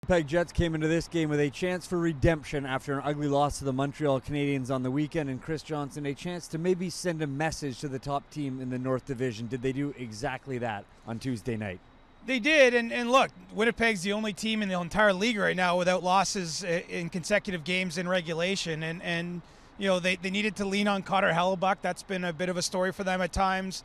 Winnipeg Jets came into this game with a chance for redemption after an ugly loss to the Montreal Canadiens on the weekend, and Chris Johnston, a chance to maybe send a message to the top team in the North Division. Did they do exactly that on Tuesday night? They did, and look, Winnipeg's the only team in the entire league right now without losses in consecutive games in regulation, and you know, they needed to lean on Cotter Hellebuck. That's been a bit of a story for them at times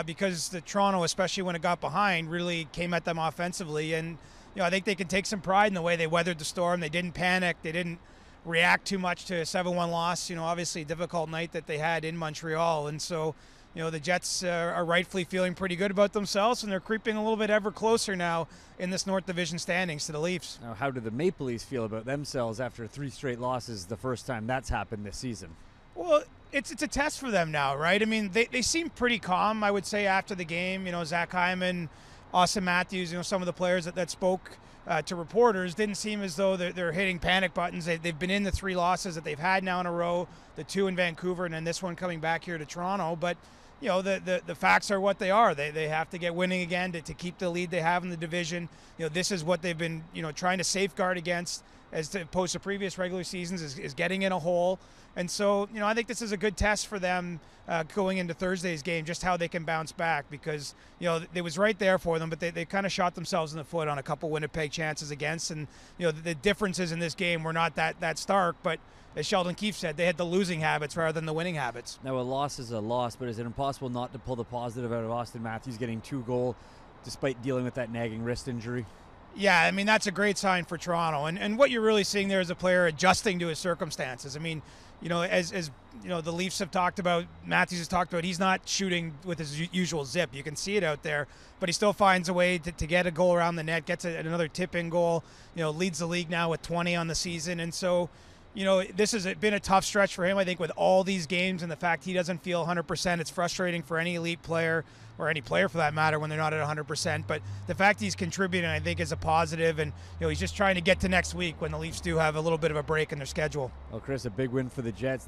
because the Toronto, especially when it got behind, really came at them offensively. And you know, I think they can take some pride in the way they weathered the storm. They didn't panic. They didn't react too much to a 7-1 loss. You know, obviously a difficult night that they had in Montreal. And so, you know, the Jets are rightfully feeling pretty good about themselves, and they're creeping a little bit ever closer now in this North Division standings to the Leafs. Now, how do the Maple Leafs feel about themselves after 3 straight losses, the first time that's happened this season? Well, it's a test for them now, right? I mean, they seem pretty calm, I would say, after the game. You know, Zach Hyman, Austin Matthews, you know, some of the players that spoke to reporters didn't seem as though they're hitting panic buttons. They've been in the 3 losses that they've had now in a row, the 2 in Vancouver and then this one coming back here to Toronto. But, you know, the facts are what they are. They have to get winning again to keep the lead they have in the division. You know, this is what they've been, you know, trying to safeguard against as opposed to previous regular seasons is getting in a hole. And so, you know, I think this is a good test for them going into Thursday's game, just how they can bounce back because, you know, it was right there for them, but they kind of shot themselves in the foot on a couple Winnipeg chances against. And, you know, the differences in this game were not that stark, but as Sheldon Keefe said, they had the losing habits rather than the winning habits. Now, a loss is a loss, but is it impossible not to pull the positive out of Austin Matthews getting 2 goals despite dealing with that nagging wrist injury? Yeah, I mean, that's a great sign for Toronto. And what you're really seeing there is a player adjusting to his circumstances. I mean, you know, as you know, the Leafs have talked about, Matthews has talked about, he's not shooting with his usual zip. You can see it out there, but he still finds a way to get a goal around the net, gets another tip-in goal, you know, leads the league now with 20 on the season. And so, you know, this has been a tough stretch for him, I think, with all these games and the fact he doesn't feel 100%. It's frustrating for any elite player or any player for that matter when they're not at 100%. But the fact he's contributing, I think, is a positive. And, you know, he's just trying to get to next week when the Leafs do have a little bit of a break in their schedule. Well, Chris, a big win for the Jets.